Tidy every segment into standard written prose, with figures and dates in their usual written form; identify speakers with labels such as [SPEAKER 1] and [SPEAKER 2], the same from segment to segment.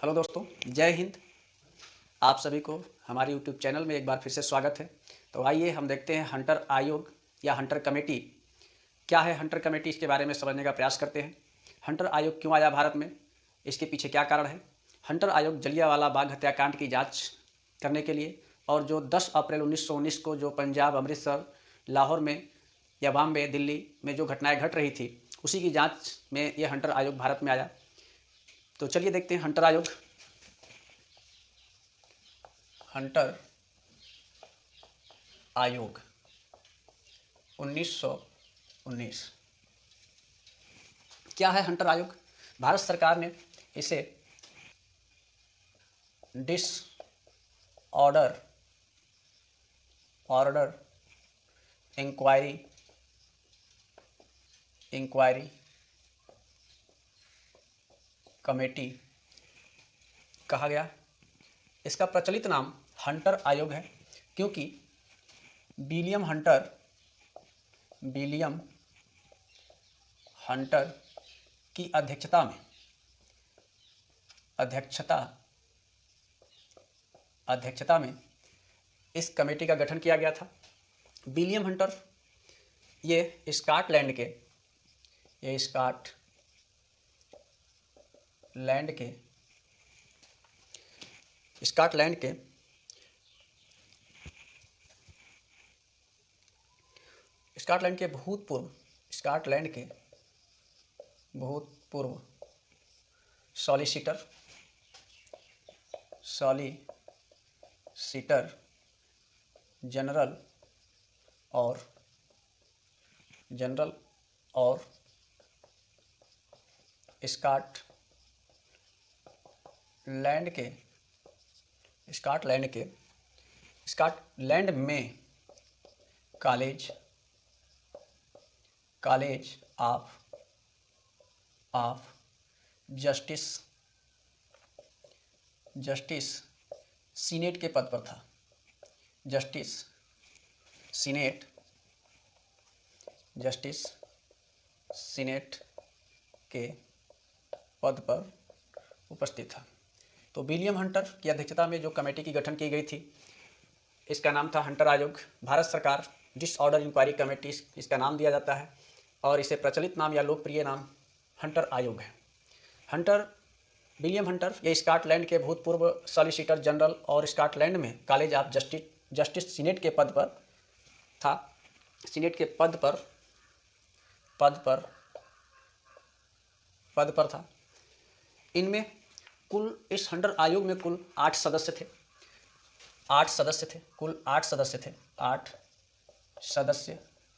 [SPEAKER 1] Hello दोस्तों, जय हिंद। आप सभी को हमारे यूट्यूब चैनल में एक बार फिर से स्वागत है। तो आइए हम देखते हैं हंटर आयोग या हंटर कमेटी क्या है। हंटर कमेटी, इसके बारे में समझने का प्रयास करते हैं। हंटर आयोग क्यों आया भारत में, इसके पीछे क्या कारण है। हंटर आयोग जलियांवाला बाग हत्याकांड की जाँच करने के लिए और जो 10 अप्रैल 1919 को जो पंजाब, अमृतसर, लाहौर में या बॉम्बे, दिल्ली में जो घटनाएँ घट रही थी, उसी की जाँच में यह हंटर आयोग भारत में आया। तो चलिए देखते हैं हंटर आयोग। हंटर आयोग 1919 क्या है। हंटर आयोग भारत सरकार ने इसे डिसऑर्डर ऑर्डर इंक्वायरी कमेटी कहा गया। इसका प्रचलित नाम हंटर आयोग है क्योंकि विलियम हंटर की अध्यक्षता में इस कमेटी का गठन किया गया था। विलियम हंटर ये स्कॉटलैंड के भूतपूर्व सॉलिसिटर जनरल और स्कॉटलैंड में कॉलेज ऑफ जस्टिस सीनेट के पद पर था। जस्टिस सीनेट के पद पर उपस्थित था। तो विलियम हंटर की अध्यक्षता में जो कमेटी की गठन की गई थी, इसका नाम था हंटर आयोग। भारत सरकार डिसऑर्डर इंक्वायरी कमेटी इसका नाम दिया जाता है और इसे प्रचलित नाम या लोकप्रिय नाम हंटर आयोग है। विलियम हंटर ये स्कॉटलैंड के भूतपूर्व सॉलिसिटर जनरल और स्कॉटलैंड में कॉलेज ऑफ जस्टिस सीनेट के पद पर था। इनमें इस हंटर आयोग में कुल 8 सदस्य थे। कुल 8 सदस्य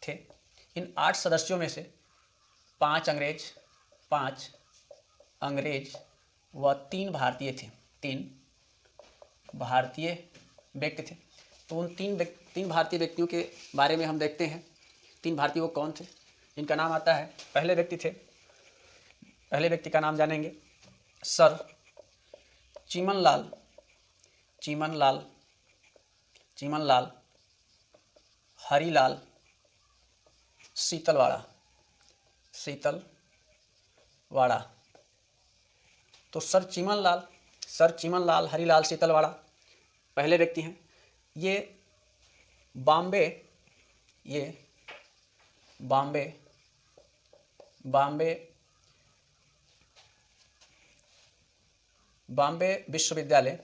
[SPEAKER 1] थे। इन 8 सदस्यों में से 5 अंग्रेज व 3 भारतीय थे। 3 भारतीय व्यक्ति थे। तो उन 3 भारतीय व्यक्तियों के बारे में हम देखते हैं। 3 भारतीय वो कौन थे, इनका नाम आता है। पहले व्यक्ति का नाम जानेंगे, सर चीमनलाल हरिलाल शीतलवाड़ा। तो सर चीमनलाल हरिलाल शीतलवाड़ा पहले व्यक्ति हैं। ये बॉम्बे विश्वविद्यालय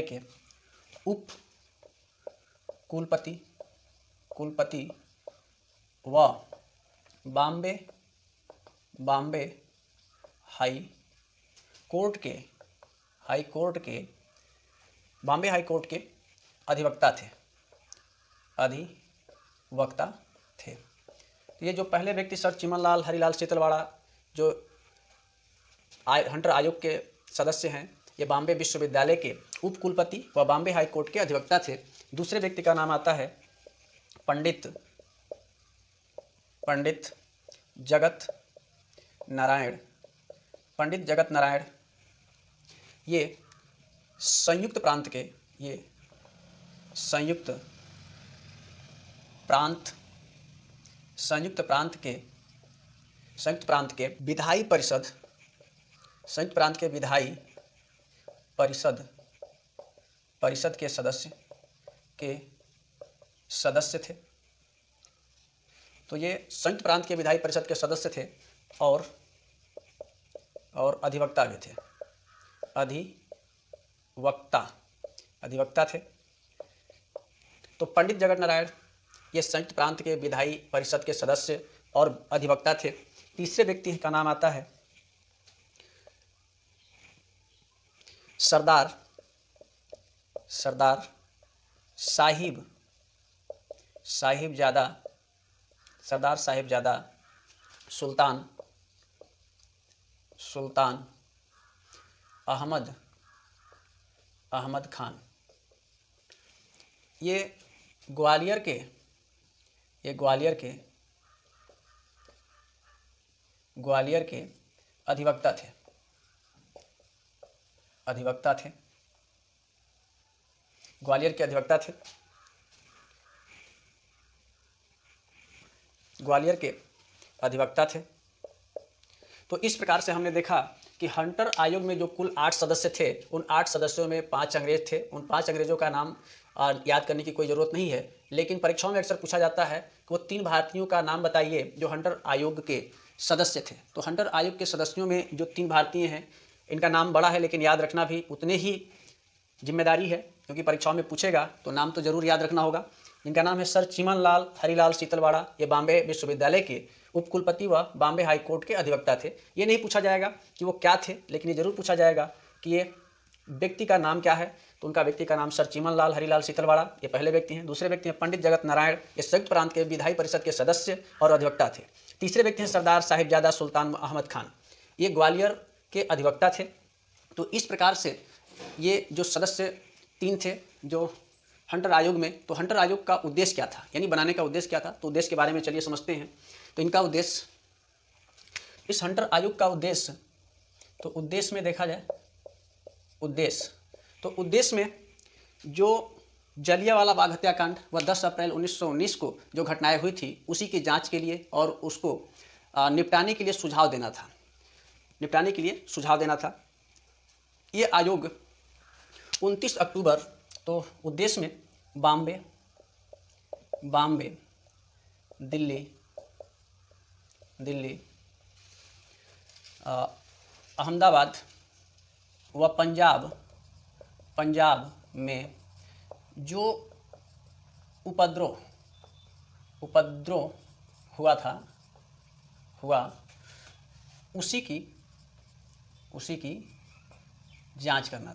[SPEAKER 1] के उप कुलपति व बॉम्बे हाई कोर्ट के अधिवक्ता थे। तो ये जो पहले व्यक्ति सर चीमनलाल हरिलाल शीतलवाड़ा जो हंटर आयोग के सदस्य हैं, ये बॉम्बे विश्वविद्यालय के उप कुलपति व बॉम्बे हाई कोर्ट के अधिवक्ता थे। दूसरे व्यक्ति का नाम आता है पंडित जगत नारायण। ये संयुक्त संयुक्त प्रांत के विधायी परिषद, संयुक्त प्रांत के विधायी परिषद के सदस्य थे। तो ये संयुक्त प्रांत के विधायी परिषद के सदस्य थे और अधिवक्ता भी थे, अधिवक्ता थे। तो पंडित जगत नारायण ये संयुक्त प्रांत के विधायी परिषद के सदस्य और अधिवक्ता थे। तीसरे व्यक्ति का नाम आता है सरदार साहिबजादा सुल्तान अहमद खान। ये ग्वालियर के अधिवक्ता थे। ग्वालियर के अधिवक्ता थे। तो इस प्रकार से हमने देखा कि हंटर आयोग में जो कुल 8 सदस्य थे, उन 8 सदस्यों में 5 अंग्रेज थे। उन 5 अंग्रेजों का नाम याद करने की कोई ज़रूरत नहीं है, लेकिन परीक्षाओं में अक्सर पूछा जाता है कि वो 3 भारतीयों का नाम बताइए जो हंटर आयोग के सदस्य थे। तो हंटर आयोग के सदस्यों में जो 3 भारतीय हैं, इनका नाम बड़ा है लेकिन याद रखना भी उतने ही जिम्मेदारी है, क्योंकि परीक्षाओं में पूछेगा तो नाम तो जरूर याद रखना होगा। इनका नाम है सर चिमन लाल हरिलाल शीतलवाड़ा। ये बॉम्बे विश्वविद्यालय के उपकुलपति व बॉम्बे हाई कोर्ट के अधिवक्ता थे। ये नहीं पूछा जाएगा कि वो क्या थे, लेकिन ये जरूर पूछा जाएगा कि ये व्यक्ति का नाम क्या है। तो उनका व्यक्ति का नाम सर चिमन लाल हरिलाल शीतलवाड़ा, ये पहले व्यक्ति हैं। दूसरे व्यक्ति हैं पंडित जगत नारायण, ये संयुक्त प्रांत के विधायी परिषद के सदस्य और अधिवक्ता थे। तीसरे व्यक्ति हैं सरदार साहिबजादा सुल्तान अहमद खान, ये ग्वालियर के अधिवक्ता थे। तो इस प्रकार से ये जो सदस्य 3 थे जो हंटर आयोग में, तो हंटर आयोग का उद्देश्य क्या था, यानी बनाने का उद्देश्य क्या था, तो उद्देश्य के बारे में चलिए समझते हैं। तो इनका उद्देश्य, इस हंटर आयोग का उद्देश्य, तो उद्देश्य में देखा जाए उद्देश्य में जो जलियांवाला बाग हत्याकांड व 10 अप्रैल 1919 को जो घटनाएं हुई थी, उसी की जांच के लिए और उसको निपटाने के लिए सुझाव देना था। ये आयोग 29 अक्टूबर, तो उद्देश्य में बॉम्बे, दिल्ली, अहमदाबाद व पंजाब में जो उपद्रव हुआ उसी की जांच करना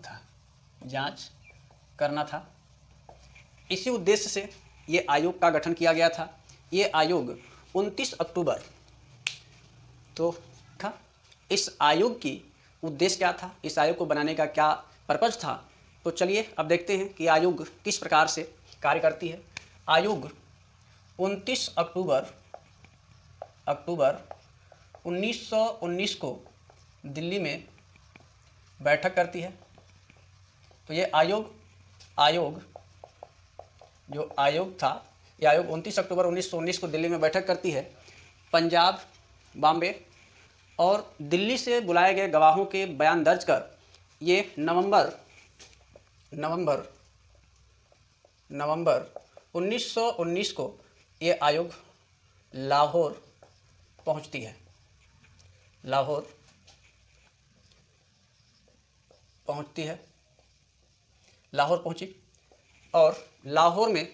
[SPEAKER 1] था। इसी उद्देश्य से ये आयोग का गठन किया गया था। ये आयोग 29 अक्टूबर तो था। इस आयोग की उद्देश्य क्या था, इस आयोग को बनाने का क्या पर्पज था, तो चलिए अब देखते हैं कि आयोग किस प्रकार से कार्य करती है। आयोग 29 अक्टूबर 1919 को दिल्ली में बैठक करती है। तो ये आयोग जो आयोग था, ये आयोग 29 अक्टूबर 1919 को दिल्ली में बैठक करती है। पंजाब, बॉम्बे और दिल्ली से बुलाए गए गवाहों के बयान दर्ज कर ये नवंबर 1919 को ये आयोग लाहौर पहुंचती है। लाहौर पहुंची और लाहौर में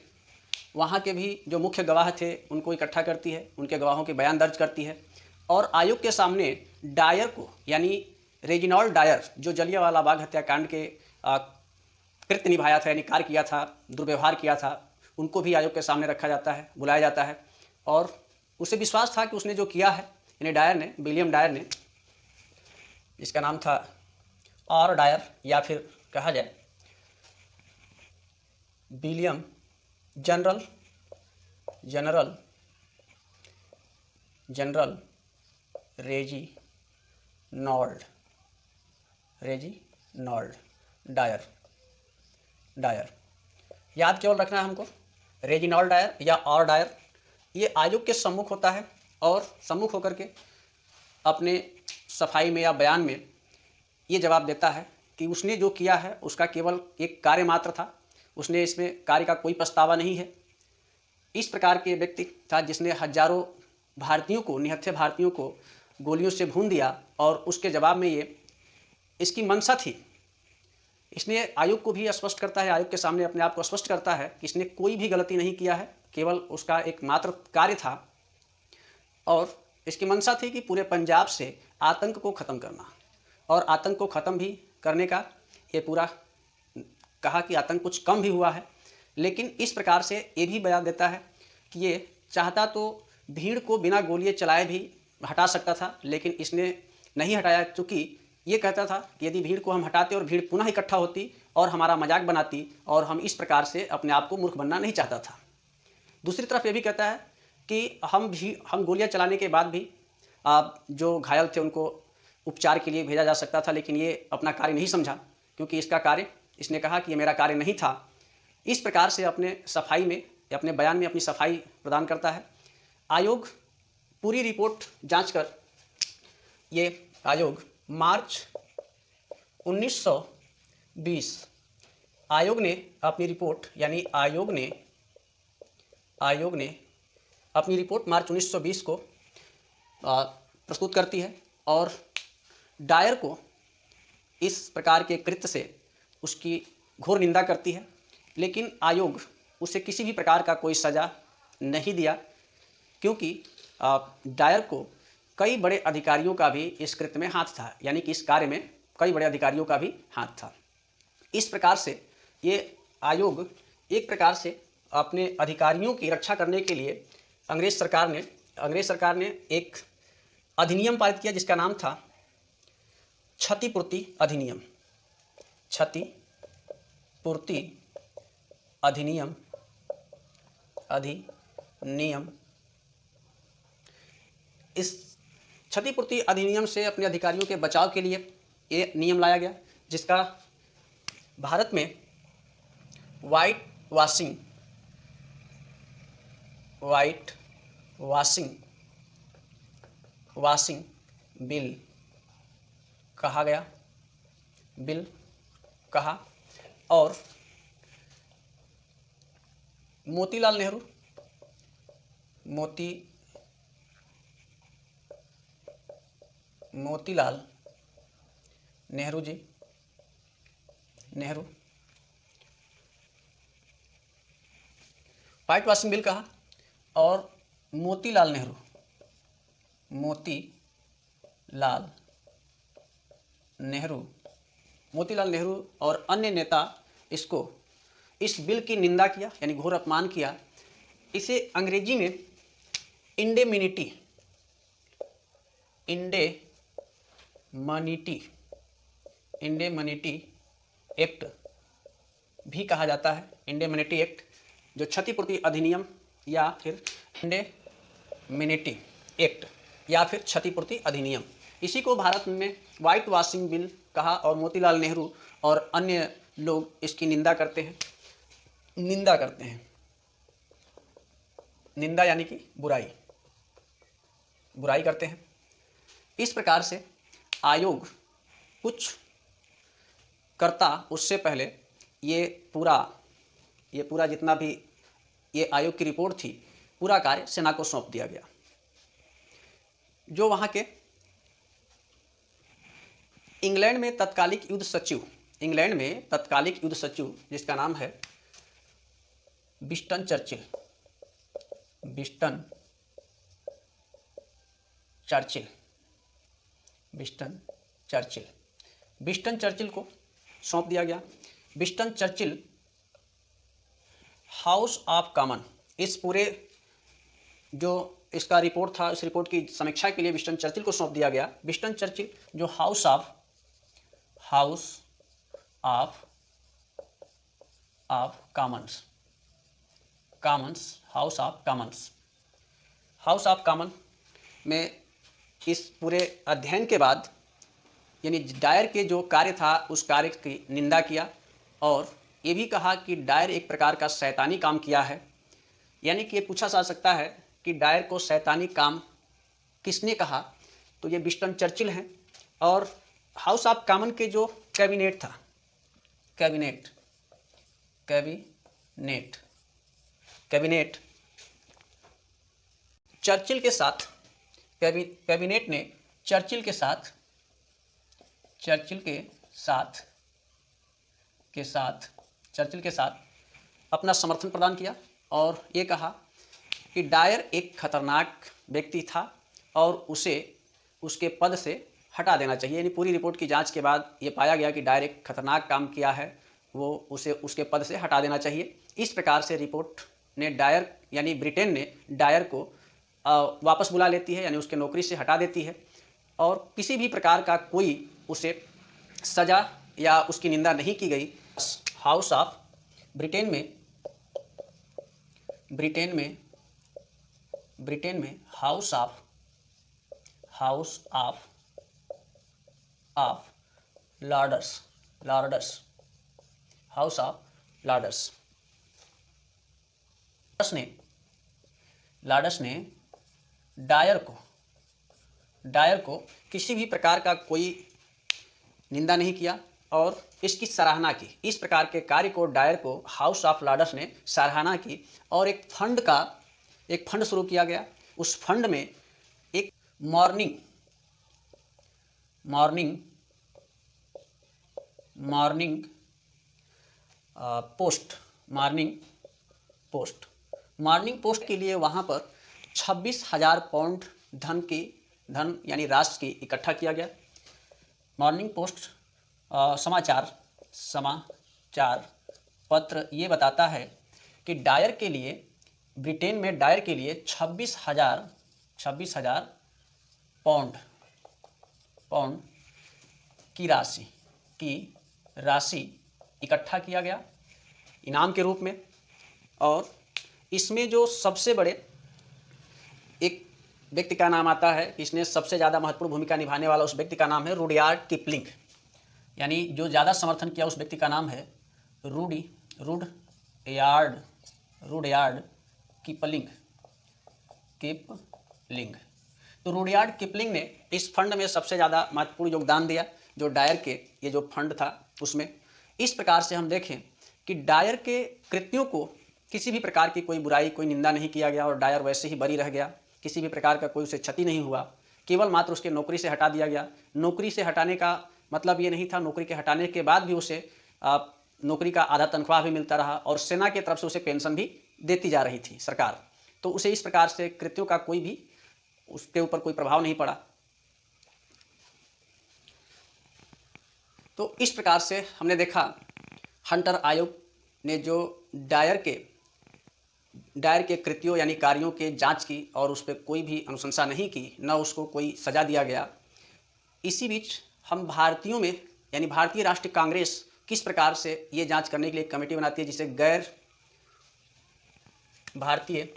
[SPEAKER 1] वहाँ के भी जो मुख्य गवाह थे उनको इकट्ठा करती है, उनके गवाहों के बयान दर्ज करती है और आयोग के सामने डायर को, यानी रेजिनॉल्ड डायर, जो जलियांवाला बाग हत्याकांड के कृत्य निभाया था, यानी कार्य किया था, दुर्व्यवहार किया था, उनको भी आयोग के सामने रखा जाता है, बुलाया जाता है। और उसे विश्वास था कि उसने जो किया है, यानी विलियम डायर ने, जिसका नाम था आर डायर या फिर कहा जाए विलियम जनरल रेजिनॉल्ड डायर। याद केवल रखना है हमको, रेजिनॉल्ड डायर या आर डायर, ये आयोग के सम्मुख होता है और सम्मुख होकर के अपने सफाई में या बयान में ये जवाब देता है कि उसने जो किया है उसका केवल एक कार्य मात्र था, उसने इसमें कार्य का कोई पछतावा नहीं है। इस प्रकार के व्यक्ति था जिसने हजारों भारतीयों को, निहत्थे भारतीयों को गोलियों से भून दिया और उसके जवाब में ये इसकी मंशा थी। इसने आयोग को भी स्पष्ट करता है, आयोग के सामने अपने आप को स्पष्ट करता है कि इसने कोई भी गलती नहीं किया है, केवल उसका एक मात्र कार्य था और इसकी मंशा थी कि पूरे पंजाब से आतंक को ख़त्म करना। और आतंक को ख़त्म भी करने का ये पूरा कहा कि आतंक कुछ कम भी हुआ है, लेकिन इस प्रकार से ये भी बयान देता है कि ये चाहता तो भीड़ को बिना गोलियां चलाए भी हटा सकता था, लेकिन इसने नहीं हटाया, चूँकि ये कहता था कि यदि भीड़ को हम हटाते और भीड़ पुनः इकट्ठा होती और हमारा मजाक बनाती और हम इस प्रकार से अपने आप को मूर्ख बनना नहीं चाहता था। दूसरी तरफ ये भी कहता है कि हम गोलियां चलाने के बाद भी जो घायल थे उनको उपचार के लिए भेजा जा सकता था, लेकिन ये अपना कार्य नहीं समझा, क्योंकि इसका कार्य, इसने कहा कि ये मेरा कार्य नहीं था। इस प्रकार से अपने सफाई में या अपने बयान में अपनी सफाई प्रदान करता है। आयोग पूरी रिपोर्ट जांच कर ये आयोग मार्च 1920 आयोग ने अपनी रिपोर्ट, यानी आयोग ने अपनी रिपोर्ट मार्च 1920 को प्रस्तुत करती है और डायर को इस प्रकार के कृत्य से उसकी घोर निंदा करती है, लेकिन आयोग उसे किसी भी प्रकार का कोई सज़ा नहीं दिया, क्योंकि डायर को कई बड़े अधिकारियों का भी इस कृत्य में हाथ था, यानी कि इस कार्य में कई बड़े अधिकारियों का भी हाथ था। इस प्रकार से ये आयोग एक प्रकार से अपने अधिकारियों की रक्षा करने के लिए अंग्रेज़ सरकार ने एक अधिनियम पारित किया जिसका नाम था क्षतिपूर्ति अधिनियम। क्षतिपूर्ति अधिनियम इस क्षतिपूर्ति अधिनियम से अपने अधिकारियों के बचाव के लिए ये नियम लाया गया, जिसका भारत में वाइट वाशिंग बिल कहा और Motilal Nehru white washing bill कहा और मोतीलाल नेहरू और अन्य नेता इस बिल की निंदा किया, यानी घोर अपमान किया। इसे अंग्रेजी में इंडेमनिटी एक्ट भी कहा जाता है। इंडेमनिटी एक्ट, जो क्षतिपूर्ति अधिनियम या फिर इंडेमनिटी एक्ट या फिर क्षतिपूर्ति अधिनियम, इसी को भारत में वाइट वॉशिंग बिल कहा और मोतीलाल नेहरू और अन्य लोग इसकी निंदा करते हैं। निंदा यानी कि बुराई करते हैं। इस प्रकार से आयोग कुछ करता उससे पहले ये पूरा जितना भी ये आयोग की रिपोर्ट थी, पूरा कार्य सेना को सौंप दिया गया। जो वहाँ के इंग्लैंड में तत्कालिक युद्ध सचिव जिसका नाम है विंस्टन चर्चिल को सौंप दिया गया। Winston Churchill house of common, इस पूरे जो इसका रिपोर्ट था, इस रिपोर्ट की समीक्षा के लिए विंस्टन चर्चिल को सौंप दिया गया। विंस्टन चर्चिल जो हाउस ऑफ कॉमन में इस पूरे अध्ययन के बाद, यानी डायर के जो कार्य था उस कार्य की निंदा किया और ये भी कहा कि डायर एक प्रकार का शैतानी काम किया है। यानी कि ये पूछा जा सकता है कि डायर को शैतानी काम किसने कहा, तो ये विंस्टन चर्चिल हैं। और हाउस ऑफ कॉमन के जो कैबिनेट था, कैबिनेट कैबिनेट कैबिनेट चर्चिल के साथ, कैबिनेट ने चर्चिल के साथ अपना समर्थन प्रदान किया और ये कहा कि डायर एक खतरनाक व्यक्ति था और उसे उसके पद से हटा देना चाहिए। यानी पूरी रिपोर्ट की जांच के बाद ये पाया गया कि डायर एक खतरनाक काम किया है, वो उसे उसके पद से हटा देना चाहिए। इस प्रकार से रिपोर्ट ने डायर यानी ब्रिटेन ने डायर को वापस बुला लेती है, यानी उसके नौकरी से हटा देती है और किसी भी प्रकार का कोई उसे सज़ा या उसकी निंदा नहीं की गई। हाउस ऑफ ब्रिटेन में हाउस ऑफ लॉर्ड्स ने डायर को किसी भी प्रकार का कोई निंदा नहीं किया और इसकी सराहना की। इस प्रकार के कार्य को डायर को हाउस ऑफ लॉर्ड्स ने सराहना की और एक फंड शुरू किया गया। उस फंड में एक मॉर्निंग पोस्ट के लिए वहाँ पर 26,000 पाउंड धन यानी राशि की इकट्ठा किया गया। मॉर्निंग पोस्ट समाचार पत्र ये बताता है कि ब्रिटेन में डायर के लिए 26,000 पाउंड की राशि इकट्ठा किया गया इनाम के रूप में। और इसमें जो सबसे बड़े एक व्यक्ति का नाम आता है, इसने सबसे ज़्यादा महत्वपूर्ण भूमिका निभाने वाला उस व्यक्ति का नाम है रुडयार्ड किपलिंग। यानी जो ज़्यादा समर्थन किया उस व्यक्ति का नाम है रुडयार्ड किपलिंग। तो रुडयार्ड किपलिंग ने इस फंड में सबसे ज़्यादा महत्वपूर्ण योगदान दिया, जो डायर के ये जो फंड था उसमें। इस प्रकार से हम देखें कि डायर के कृत्यों को किसी भी प्रकार की कोई बुराई, कोई निंदा नहीं किया गया और डायर वैसे ही बरी रह गया। किसी भी प्रकार का कोई उसे क्षति नहीं हुआ, केवल मात्र उसके नौकरी से हटा दिया गया। नौकरी से हटाने का मतलब ये नहीं था, नौकरी के हटाने के बाद भी उसे नौकरी का आधा तनख्वाह भी मिलता रहा और सेना की तरफ से उसे पेंशन भी देती जा रही थी सरकार। तो उसे इस प्रकार से कृत्यों का कोई भी उसके ऊपर कोई प्रभाव नहीं पड़ा। तो इस प्रकार से हमने देखा हंटर आयोग ने जो डायर के कृत्यों यानी कार्यों के जांच की और उस पर कोई भी अनुशंसा नहीं की, न उसको कोई सजा दिया गया। इसी बीच हम भारतीयों में यानी भारतीय राष्ट्रीय कांग्रेस किस प्रकार से ये जांच करने के लिए एक कमेटी बनाती है, जिसे गैर भारतीय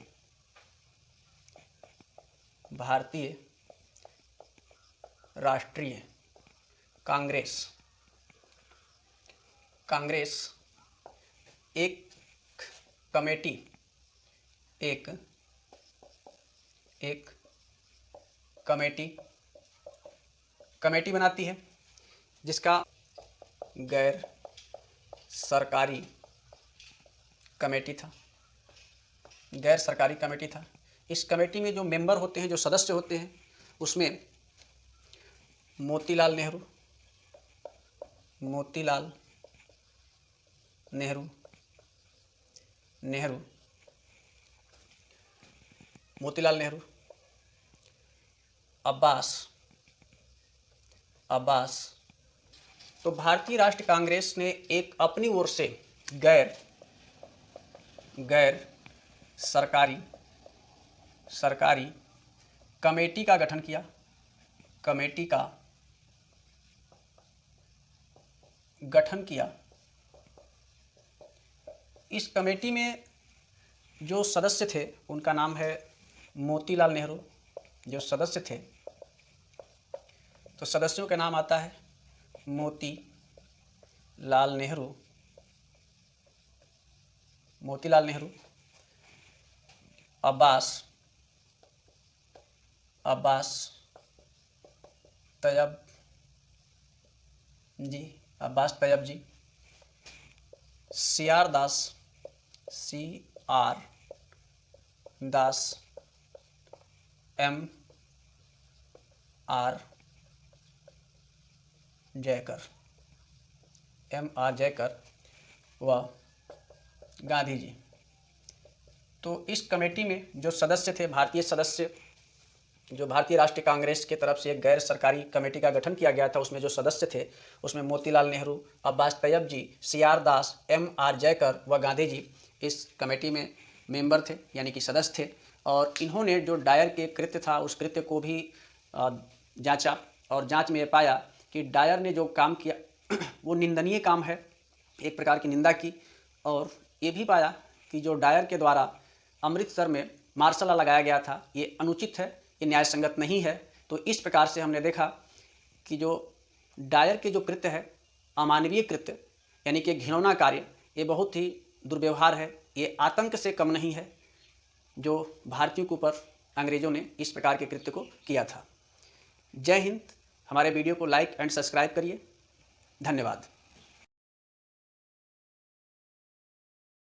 [SPEAKER 1] राष्ट्रीय कांग्रेस एक कमेटी बनाती है, जिसका गैर सरकारी कमेटी था। इस कमेटी में जो मेंबर होते हैं, जो सदस्य होते हैं, उसमें मोतीलाल नेहरू, अब्बास। तो भारतीय राष्ट्रीय कांग्रेस ने एक अपनी ओर से गैर सरकारी कमेटी का गठन किया। इस कमेटी में जो सदस्य थे उनका नाम है मोतीलाल नेहरू। जो सदस्य थे, तो सदस्यों का नाम आता है मोतीलाल नेहरू, अब्बास अब्बास तैयब जी, अब्बास तैयब जी, CR दास, CR दास, MR जयकर, MR जयकर व गांधी जी। तो इस कमेटी में जो सदस्य थे, भारतीय सदस्य, जो भारतीय राष्ट्रीय कांग्रेस की तरफ से एक गैर सरकारी कमेटी का गठन किया गया था, उसमें जो सदस्य थे उसमें मोतीलाल नेहरू, अब्बास तैयब जी, CR दास, MR जयकर व गांधी जी इस कमेटी में मेंबर थे, यानी कि सदस्य थे। और इन्होंने जो डायर के कृत्य था उस कृत्य को भी जांचा और जांच में ये पाया कि डायर ने जो काम किया वो निंदनीय काम है, एक प्रकार की निंदा की। और ये भी पाया कि जो डायर के द्वारा अमृतसर में मार्शल लॉ लगाया गया था ये अनुचित है, ये न्याय संगत नहीं है। तो इस प्रकार से हमने देखा कि जो डायर के जो कृत्य है अमानवीय कृत्य, यानी कि घिनौना कार्य, ये बहुत ही दुर्व्यवहार है, ये आतंक से कम नहीं है जो भारतीयों के ऊपर अंग्रेज़ों ने इस प्रकार के कृत्य को किया था। जय हिंद। हमारे वीडियो को लाइक एंड सब्सक्राइब करिए। धन्यवाद।